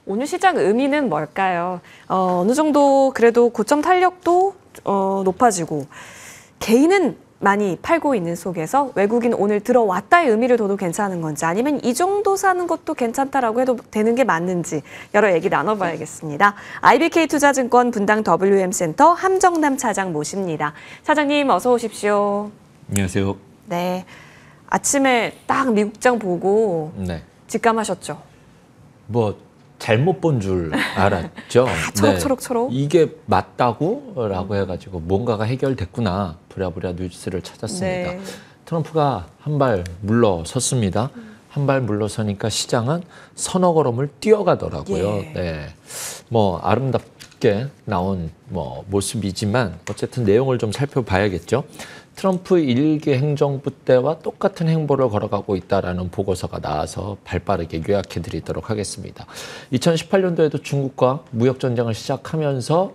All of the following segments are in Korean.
오늘 시장 의미는 뭘까요? 어느 정도 그래도 고점 탄력도 높아지고 개인은 많이 팔고 있는 속에서 외국인 오늘 들어왔다의 의미를 둬도 괜찮은 건지 아니면 이 정도 사는 것도 괜찮다라고 해도 되는 게 맞는지 여러 얘기 나눠봐야겠습니다. IBK투자증권 분당 WM센터 함정남 차장 모십니다. 차장님 어서 오십시오. 안녕하세요. 네, 아침에 딱 미국장 보고 네. 직감하셨죠? 뭐 잘못 본 줄 알았죠. 초록. 이게 맞다고라고 해가지고 뭔가가 해결됐구나. 부랴부랴 뉴스를 찾았습니다. 네. 트럼프가 한 발 물러섰습니다. 한 발 물러서니까 시장은 서너 걸음을 뛰어가더라고요. 예. 네. 뭐 아름답게 나온 모습이지만 어쨌든 내용을 좀 살펴봐야겠죠. 트럼프 일기 행정부 때와 똑같은 행보를 걸어가고 있다라는 보고서가 나와서 발빠르게 요약해드리도록 하겠습니다. 2018년도에도 중국과 무역전쟁을 시작하면서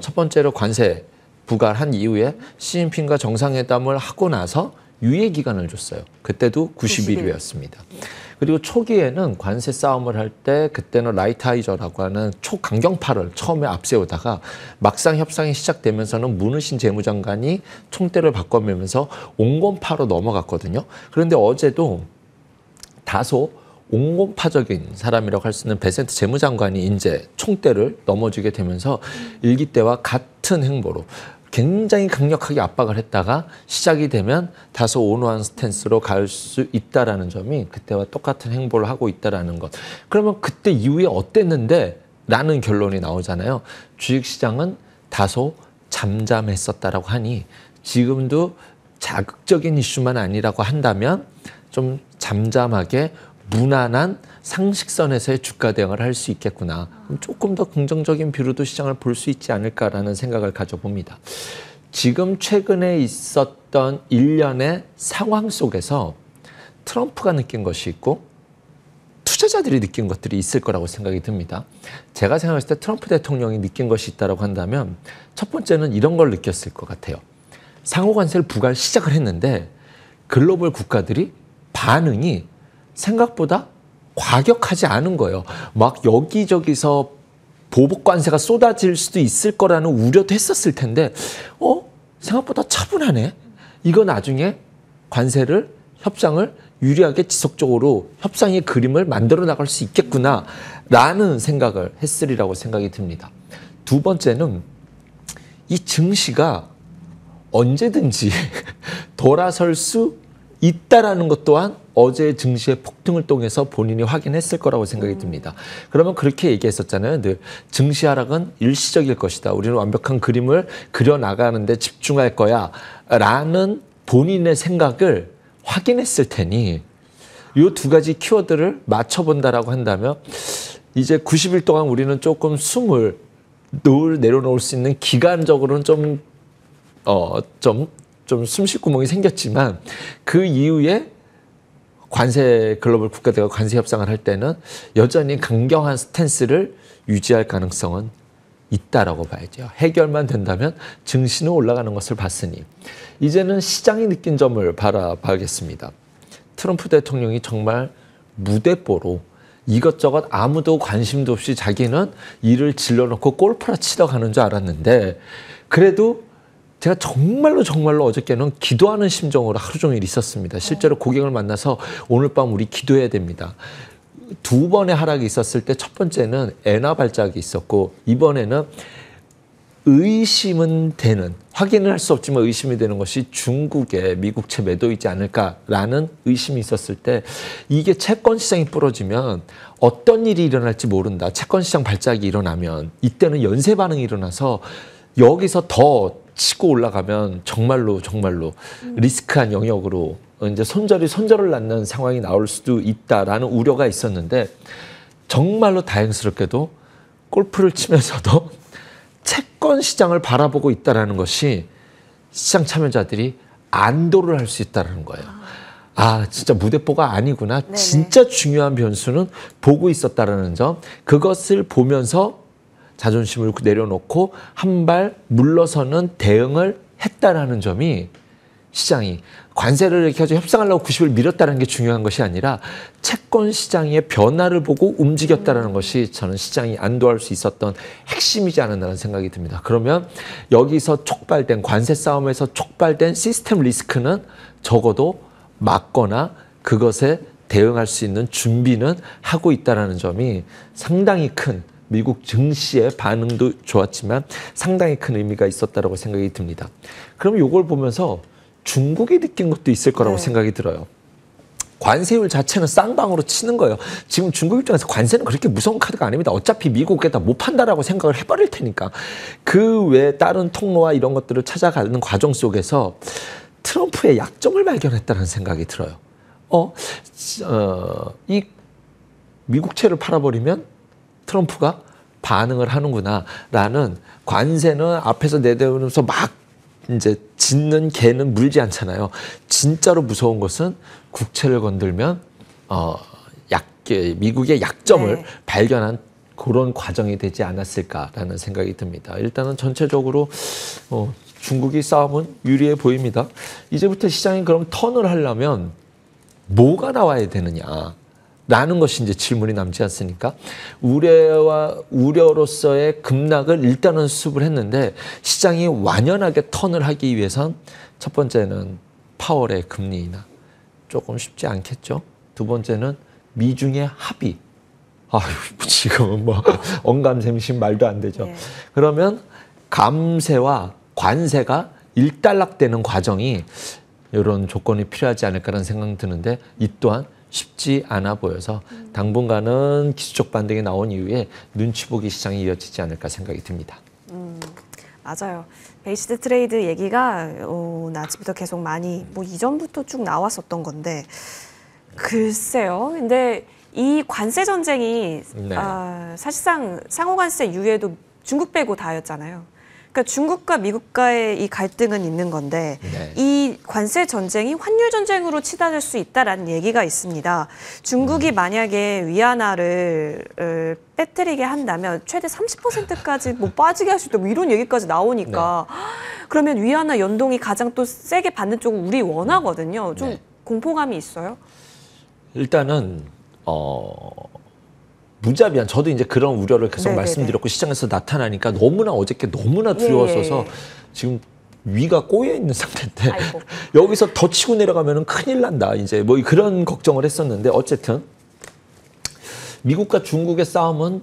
첫 번째로 관세 부과한 이후에 시진핑과 정상회담을 하고 나서 유예 기간을 줬어요. 그때도 90일이었습니다. 그리고 초기에는 관세 싸움을 할 때 그때는 라이트하이저라고 하는 초강경파를 처음에 앞세우다가 막상 협상이 시작되면서는 문우신 재무장관이 총대를 바꿔매면서 온건파로 넘어갔거든요. 그런데 어제도 다소 온건파적인 사람이라고 할 수 있는 베센트 재무장관이 이제 총대를 넘어지게 되면서 일기 때와 같은 행보로 굉장히 강력하게 압박을 했다가 시작이 되면 다소 온화한 스탠스로 갈 수 있다라는 점이 그때와 똑같은 행보를 하고 있다라는 것. 그러면 그때 이후에 어땠는데? 라는 결론이 나오잖아요. 주식시장은 다소 잠잠했었다라고 하니 지금도 자극적인 이슈만 아니라고 한다면 좀 잠잠하게 무난한 상식선에서의 주가 대응을 할 수 있겠구나. 조금 더 긍정적인 뷰로도 시장을 볼 수 있지 않을까라는 생각을 가져봅니다. 지금 최근에 있었던 일련의 상황 속에서 트럼프가 느낀 것이 있고 투자자들이 느낀 것들이 있을 거라고 생각이 듭니다. 제가 생각했을 때 트럼프 대통령이 느낀 것이 있다고 한다면 첫 번째는 이런 걸 느꼈을 것 같아요. 상호관세를 부과를 시작을 했는데 글로벌 국가들이 반응이 생각보다 과격하지 않은 거예요. 막 여기저기서 보복 관세가 쏟아질 수도 있을 거라는 우려도 했었을 텐데 생각보다 차분하네. 이거 나중에 관세를 협상을 유리하게 지속적으로 협상의 그림을 만들어 나갈 수 있겠구나라는 생각을 했으리라고 생각이 듭니다. 두 번째는 이 증시가 언제든지 돌아설 수 있다라는 것 또한 어제 증시의 폭등을 통해서 본인이 확인했을 거라고 생각이 듭니다. 그러면 그렇게 얘기했었잖아요. 늘 증시 하락은 일시적일 것이다. 우리는 완벽한 그림을 그려나가는 데 집중할 거야. 라는 본인의 생각을 확인했을 테니 이 두 가지 키워드를 맞춰본다라고 한다면 이제 90일 동안 우리는 조금 숨을 내려놓을 수 있는 기간적으로는 좀 숨쉴 구멍이 생겼지만 그 이후에 관세 글로벌 국가들과 관세 협상을 할 때는 여전히 강경한 스탠스를 유지할 가능성은 있다라고 봐야죠. 해결만 된다면 증시는 올라가는 것을 봤으니 이제는 시장이 느낀 점을 바라봐야겠습니다. 트럼프 대통령이 정말 무대뽀로 이것저것 아무도 관심도 없이 자기는 일을 질러놓고 골프나 치러 가는 줄 알았는데 그래도 제가 정말로 어저께는 기도하는 심정으로 하루 종일 있었습니다. 실제로 고객을 만나서 오늘 밤 우리 기도해야 됩니다. 두 번의 하락이 있었을 때 첫 번째는 엔화 발작이 있었고 이번에는 의심은 되는, 확인을 할 수 없지만 의심이 되는 것이 중국의 미국채 매도이지 않을까라는 의심이 있었을 때 이게 채권 시장이 부러지면 어떤 일이 일어날지 모른다. 채권 시장 발작이 일어나면 이때는 연쇄 반응이 일어나서 여기서 더 치고 올라가면 정말로 리스크한 영역으로 이제 손절을 낳는 상황이 나올 수도 있다라는 우려가 있었는데 정말로 다행스럽게도 골프를 치면서도 채권 시장을 바라보고 있다라는 것이 시장 참여자들이 안도를 할 수 있다는 거예요. 아, 진짜 무대뽀가 아니구나. 네네. 진짜 중요한 변수는 보고 있었다라는 점. 그것을 보면서 자존심을 내려놓고 한 발 물러서는 대응을 했다라는 점이 시장이 관세를 이렇게 해서 협상하려고 90을 밀었다는 게 중요한 것이 아니라 채권 시장의 변화를 보고 움직였다는 것이 저는 시장이 안도할 수 있었던 핵심이지 않았나라는 생각이 듭니다. 그러면 여기서 촉발된 관세 싸움에서 촉발된 시스템 리스크는 적어도 막거나 그것에 대응할 수 있는 준비는 하고 있다는 점이 상당히 큰 미국 증시의 반응도 좋았지만 상당히 큰 의미가 있었다고 생각이 듭니다. 그럼 이걸 보면서 중국이 느낀 것도 있을 거라고 생각이 들어요. 관세율 자체는 쌍방으로 치는 거예요. 지금 중국 입장에서 관세는 그렇게 무서운 카드가 아닙니다. 어차피 미국에다 못 판다라고 생각을 해버릴 테니까. 그 외에 다른 통로와 이런 것들을 찾아가는 과정 속에서 트럼프의 약점을 발견했다는 생각이 들어요. 이 미국채를 팔아버리면 트럼프가 반응을 하는구나라는 관세는 앞에서 내대면서 막 이제 짖는 개는 물지 않잖아요. 진짜로 무서운 것은 국채를 건들면 미국의 약점을 발견한 그런 과정이 되지 않았을까라는 생각이 듭니다. 일단은 전체적으로 중국이 싸움은 유리해 보입니다. 이제부터 시장이 그럼 턴을 하려면 뭐가 나와야 되느냐? 라는 것이 이제 질문이 남지 않습니까? 우려로서의 급락을 일단은 수습을 했는데 시장이 완연하게 턴을 하기 위해선 첫 번째는 파월의 금리 인하. 조금 쉽지 않겠죠? 두 번째는 미중의 합의. 지금은 뭐 언감생심 말도 안 되죠. 그러면 감세와 관세가 일단락되는 과정이 이런 조건이 필요하지 않을까라는 생각이 드는데 이 또한 쉽지 않아 보여서 당분간은 기술적 반등이 나온 이후에 눈치 보기 시장이 이어지지 않을까 생각이 듭니다. 맞아요. 베이시드 트레이드 얘기가 낮부터 계속 많이 뭐 이전부터 쭉 나왔었던 건데 글쎄요. 근데 이 관세 전쟁이 사실상 상호 관세 유예도 중국 빼고 다였잖아요. 그러니까 중국과 미국과의 이 갈등은 있는 건데 이 관세 전쟁이 환율 전쟁으로 치달을 수 있다라는 얘기가 있습니다. 중국이 만약에 위안화를 빼뜨리게 한다면 최대 30%까지 뭐 빠지게 할 수 있다 뭐 이런 얘기까지 나오니까 그러면 위안화 연동이 가장 또 세게 받는 쪽은 우리 원화거든요. 좀 공포감이 있어요? 일단은 무자비한 저도 이제 그런 우려를 계속 말씀드렸고 시장에서 나타나니까 너무나 어저께 너무나 두려웠어서 지금 위가 꼬여 있는 상태인데 여기서 더 치고 내려가면은 큰일 난다 이제 뭐 그런 걱정을 했었는데 어쨌든 미국과 중국의 싸움은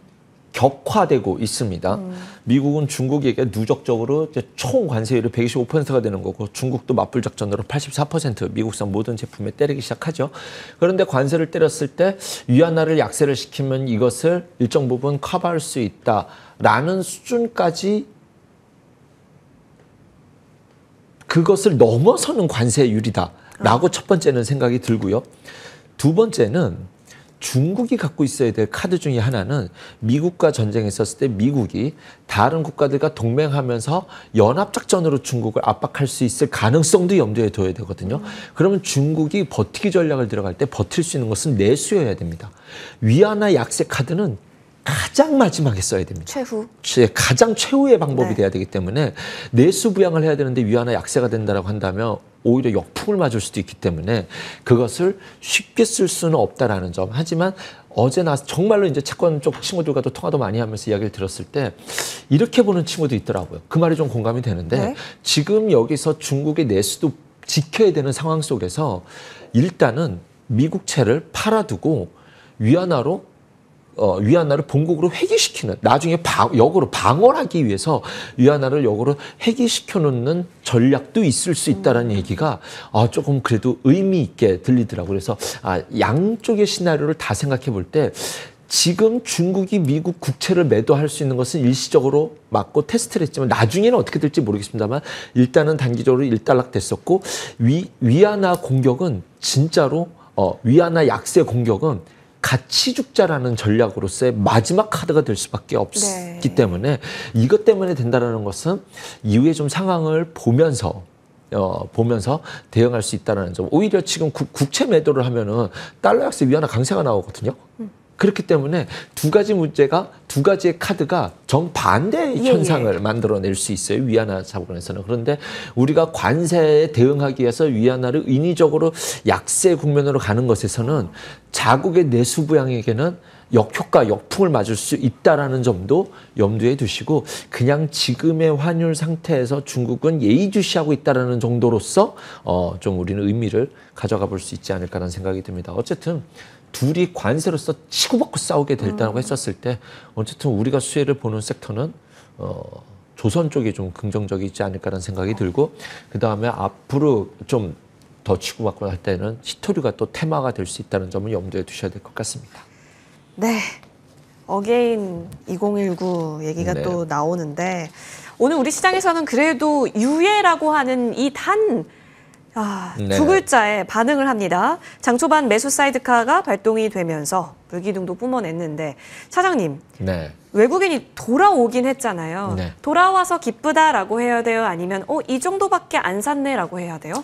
격화되고 있습니다. 미국은 중국에게 누적적으로 이제 총 관세율이 125%가 되는 거고 중국도 맞불 작전으로 84% 미국산 모든 제품에 때리기 시작하죠. 그런데 관세를 때렸을 때 위안화를 약세를 시키면 이것을 일정 부분 커버할 수 있다라는 수준까지 그것을 넘어서는 관세율이다라고 첫 번째는 생각이 들고요. 두 번째는 중국이 갖고 있어야 될 카드 중에 하나는 미국과 전쟁했었을 때 미국이 다른 국가들과 동맹하면서 연합작전으로 중국을 압박할 수 있을 가능성도 염두에 둬야 되거든요. 그러면 중국이 버티기 전략을 들어갈 때 버틸 수 있는 것은 내수여야 됩니다. 위안화 약세 카드는 가장 마지막에 써야 됩니다. 최후. 가장 최후의 방법이 돼야 되기 때문에 내수 부양을 해야 되는데 위안화 약세가 된다고 한다면 오히려 역풍을 맞을 수도 있기 때문에 그것을 쉽게 쓸 수는 없다라는 점. 하지만 어제 정말로 이제 채권 쪽 친구들과도 통화도 많이 하면서 이야기를 들었을 때 이렇게 보는 친구도 있더라고요. 그 말이 좀 공감이 되는데 지금 여기서 중국의 내수도 지켜야 되는 상황 속에서 일단은 미국채를 팔아두고 위안화를 본국으로 회귀시키는 나중에 역으로 방어하기 위해서 위안화를 역으로 회귀시켜 놓는 전략도 있을 수 있다는 얘기가 조금 그래도 의미 있게 들리더라고요. 그래서 양쪽의 시나리오를 다 생각해 볼 때 지금 중국이 미국 국채를 매도할 수 있는 것은 일시적으로 맞고 테스트를 했지만 나중에는 어떻게 될지 모르겠습니다만 일단은 단기적으로 일단락됐었고 위안화 공격은 진짜로 위안화 약세 공격은 같이 죽자라는 전략으로서의 마지막 카드가 될 수밖에 없기 때문에 이것 때문에 된다는 것은 이후에 좀 상황을 보면서 대응할 수 있다는 점. 오히려 지금 국채 매도를 하면은 달러 약세 위안화 강세가 나오거든요. 그렇기 때문에 두 가지 문제가 두 가지의 카드가 정반대의 예, 현상을 만들어낼 수 있어요. 위안화 자본에서는. 그런데 우리가 관세에 대응하기 위해서 위안화를 인위적으로 약세 국면으로 가는 것에서는 자국의 내수 부양에게는 역효과, 역풍을 맞을 수 있다라는 점도 염두에 두시고 그냥 지금의 환율 상태에서 중국은 예의주시하고 있다라는 정도로서 좀 우리는 의미를 가져가 볼 수 있지 않을까라는 생각이 듭니다. 어쨌든 둘이 관세로서 치고받고 싸우게 될다고 했었을 때 어쨌든 우리가 수혜를 보는 섹터는 조선 쪽이 좀 긍정적이지 않을까라는 생각이 들고 그다음에 앞으로 좀 더 치고받고 할 때는 히토류가 또 테마가 될 수 있다는 점을 염두에 두셔야 될 것 같습니다. 네. 어게인 2019 얘기가 네. 또 나오는데 오늘 우리 시장에서는 그래도 유예라고 하는 이 단 네. 두 글자에 반응을 합니다. 장 초반 매수 사이드카가 발동이 되면서 불기둥도 뿜어냈는데 차장님 네. 외국인이 돌아오긴 했잖아요. 네. 돌아와서 기쁘다라고 해야 돼요? 아니면 이 정도밖에 안 샀네라고 해야 돼요?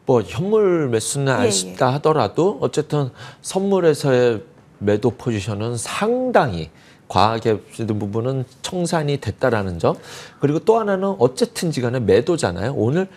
뭐 현물 매수는 안 쉽다 하더라도 어쨌든 선물에서의 매도 포지션은 상당히 과하게 든 부분은 청산이 됐다라는 점. 그리고 또 하나는 어쨌든지 간에 매도잖아요. 오늘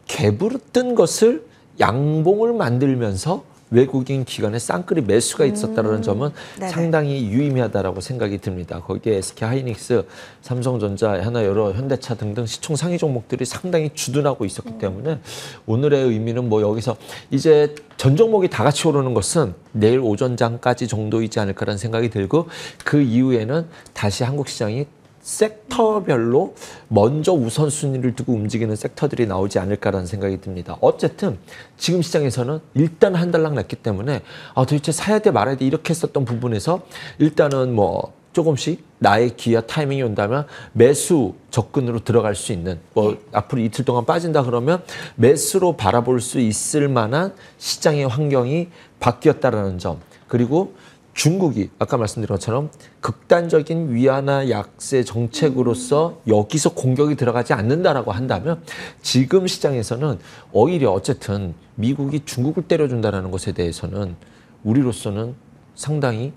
갭으로 뜬 것을 양봉을 만들면서 외국인 기관의 쌍끌이 매수가 있었다는 점은 네네. 상당히 유의미하다라고 생각이 듭니다. 거기에 SK하이닉스, 삼성전자, 하나여러, 현대차 등등 시총 상위 종목들이 상당히 주둔하고 있었기 때문에 오늘의 의미는 뭐 여기서 이제 전 종목이 다 같이 오르는 것은 내일 오전장까지 정도이지 않을까라는 생각이 들고 그 이후에는 다시 한국 시장이 섹터별로 먼저 우선순위를 두고 움직이는 섹터들이 나오지 않을까라는 생각이 듭니다. 어쨌든 지금 시장에서는 일단 한 달락 났기 때문에 도대체 사야 돼 말아야 돼 이렇게 했었던 부분에서 일단은 뭐 조금씩 나의 기회 타이밍이 온다면 매수 접근으로 들어갈 수 있는 뭐 앞으로 이틀 동안 빠진다 그러면 매수로 바라볼 수 있을 만한 시장의 환경이 바뀌었다라는 점 그리고 중국이 아까 말씀드린 것처럼 극단적인 위안화 약세 정책으로서 여기서 공격이 들어가지 않는다라고 한다면 지금 시장에서는 오히려 어쨌든 미국이 중국을 때려준다는 것에 대해서는 우리로서는 상당히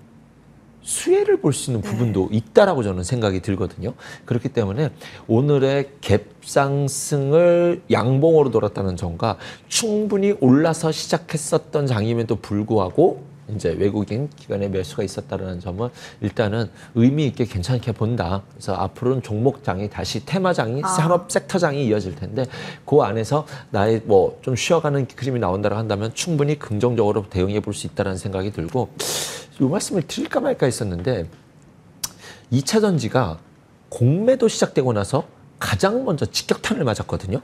수혜를 볼 수 있는 부분도 있다라고 저는 생각이 들거든요. 그렇기 때문에 오늘의 갭상승을 양봉으로 돌았다는 점과 충분히 올라서 시작했었던 장임에도 불구하고 이제 외국인 기관의 매수가 있었다는 점은 일단은 의미 있게 괜찮게 본다. 그래서 앞으로는 종목장이 다시 테마장이 산업 섹터장이 이어질 텐데 그 안에서 나의 뭐 좀 쉬어가는 그림이 나온다고 한다면 충분히 긍정적으로 대응해 볼 수 있다는 생각이 들고 이 말씀을 드릴까 말까 했었는데 2차 전지가 공매도 시작되고 나서 가장 먼저 직격탄을 맞았거든요.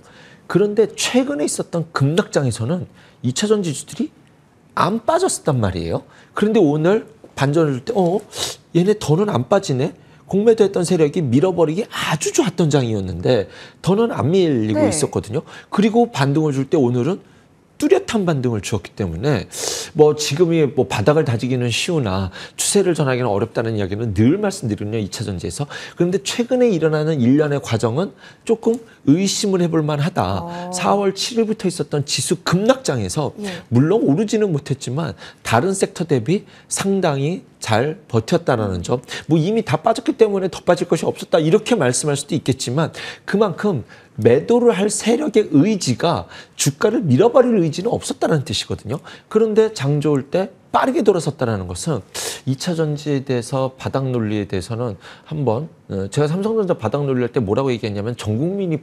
그런데 최근에 있었던 급락장에서는 2차 전지주들이 안 빠졌단 말이에요. 그런데 오늘 반전을 줄 때, 얘네 더는 안 빠지네? 공매도했던 세력이 밀어버리기 아주 좋았던 장이었는데 더는 안 밀리고 있었거든요. 그리고 반등을 줄 때 오늘은 뚜렷한 반등을 주었기 때문에 뭐 지금이 뭐 바닥을 다지기는 쉬우나 추세를 전하기는 어렵다는 이야기는 늘 말씀드리거든요. 2차 전지에서. 그런데 최근에 일어나는 일련의 과정은 조금 의심을 해볼 만하다. 4월 7일부터 있었던 지수 급락장에서 물론 오르지는 못했지만 다른 섹터 대비 상당히 잘 버텼다는 점. 뭐 이미 다 빠졌기 때문에 더 빠질 것이 없었다. 이렇게 말씀할 수도 있겠지만 그만큼 매도를 할 세력의 의지가 주가를 밀어버릴 의지는 없었다는 뜻이거든요. 그런데 장 좋을 때 빠르게 돌아섰다는 것은 2차 전지에 대해서 바닥 논리에 대해서는 한번 제가 삼성전자 바닥 논리 할 때 뭐라고 얘기했냐면 전 국민이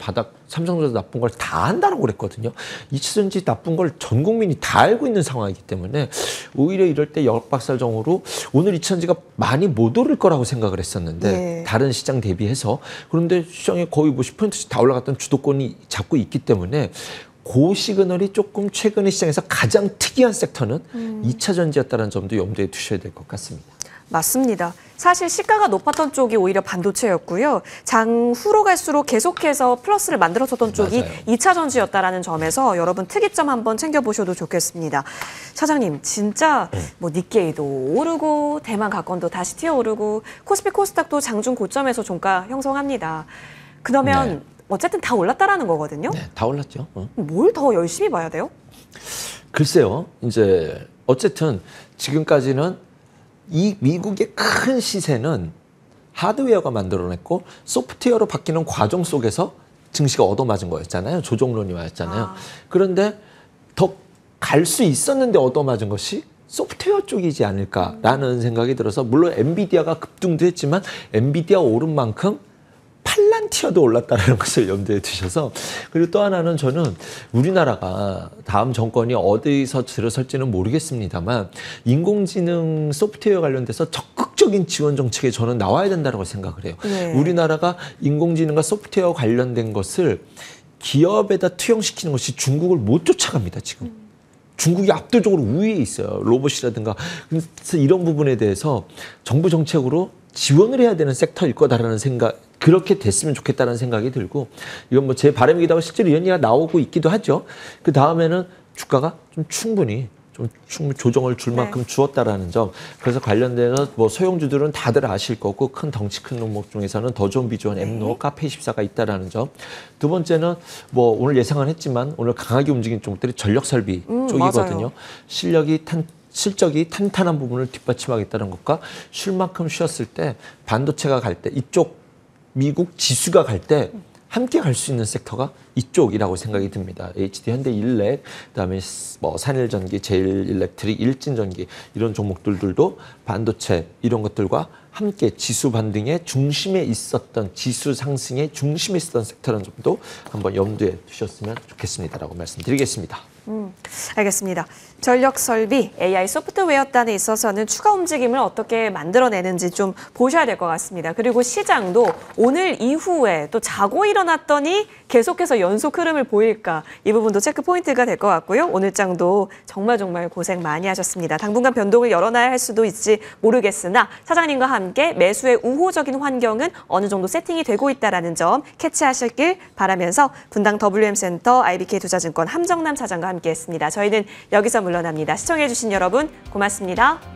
삼성전자 나쁜 걸 다 안다라고 그랬거든요. 2차 전지 나쁜 걸 전 국민이 다 알고 있는 상황이기 때문에 오히려 이럴 때 역박살정으로 오늘 2차 전지가 많이 못 오를 거라고 생각을 했었는데 다른 시장 대비해서 그런데 시장에 거의 뭐 10%씩 다 올라갔던 주도권이 잡고 있기 때문에 그 시그널이 조금 최근의 시장에서 가장 특이한 섹터는 2차 전지였다는 점도 염두에 두셔야 될 것 같습니다. 맞습니다. 사실 시가가 높았던 쪽이 오히려 반도체였고요. 장 후로 갈수록 계속해서 플러스를 만들어줬던 쪽이 맞아요. 2차 전지였다라는 점에서 여러분 특이점 한번 챙겨보셔도 좋겠습니다. 차장님, 진짜 뭐 니케이도 오르고 대만 가건도 다시 튀어오르고 코스피 코스닥도 장중 고점에서 종가 형성합니다. 그러면 어쨌든 다 올랐다라는 거거든요. 네, 다 올랐죠. 뭘 더 열심히 봐야 돼요? 글쎄요. 이제 어쨌든 지금까지는 이 미국의 큰 시세는 하드웨어가 만들어냈고 소프트웨어로 바뀌는 과정 속에서 증시가 얻어맞은 거였잖아요. 조정론이었잖아요. 그런데 더 갈 수 있었는데 얻어맞은 것이 소프트웨어 쪽이지 않을까라는 생각이 들어서 물론 엔비디아가 급등도 했지만 엔비디아 오른 만큼 팔란티어도 올랐다는 것을 염두에 두셔서 그리고 또 하나는 저는 우리나라가 다음 정권이 어디서 들어설지는 모르겠습니다만 인공지능 소프트웨어 관련돼서 적극적인 지원 정책에 저는 나와야 된다고 생각을 해요. 네. 우리나라가 인공지능과 소프트웨어 관련된 것을 기업에다 투영시키는 것이 중국을 못 쫓아갑니다, 지금. 중국이 압도적으로 우위에 있어요. 로봇이라든가. 그래서 이런 부분에 대해서 정부 정책으로 지원을 해야 되는 섹터일 거다라는 생각, 그렇게 됐으면 좋겠다는 생각이 들고, 이건 뭐 제 바람이기도 하고 실제로 이런 얘기가 나오고 있기도 하죠. 그 다음에는 주가가 좀 충분히 조정을 줄 만큼 주었다라는 점. 그래서 관련돼서 뭐 소형주들은 다들 아실 거고 큰 덩치 큰 종목 중에서는 더 좋은 비주얼 엠노, 카페24가 있다라는 점. 두 번째는 뭐 오늘 예상은 했지만 오늘 강하게 움직인 종목들이 전력 설비 쪽이거든요. 맞아요. 실적이 탄탄한 부분을 뒷받침하겠다는 것과 쉴 만큼 쉬었을 때 반도체가 갈 때 이쪽 미국 지수가 갈 때 함께 갈 수 있는 섹터가 이쪽이라고 생각이 듭니다. HD 현대일렉, 그다음에 뭐 산일전기, 제일일렉트릭, 일진전기 이런 종목들도 반도체 이런 것들과 함께 지수 반등의 중심에 있었던 지수 상승의 중심에 있었던 섹터라는 점도 한번 염두에 두셨으면 좋겠습니다라고 말씀드리겠습니다. 알겠습니다. 전력 설비, AI 소프트웨어단에 있어서는 추가 움직임을 어떻게 만들어내는지 좀 보셔야 될 것 같습니다. 그리고 시장도 오늘 이후에 또 자고 일어났더니 계속해서 연속 흐름을 보일까, 이 부분도 체크 포인트가 될 것 같고요. 오늘 장도 정말 고생 많이 하셨습니다. 당분간 변동을 열어놔야 할 수도 있지 모르겠으나 사장님과 함께 매수의 우호적인 환경은 어느 정도 세팅이 되고 있다는 점 캐치하시길 바라면서 분당 WM센터 IBK 투자증권 함정남 사장과 함께했습니다. 저희는 여기서 물러납니다. 시청해주신 여러분 고맙습니다.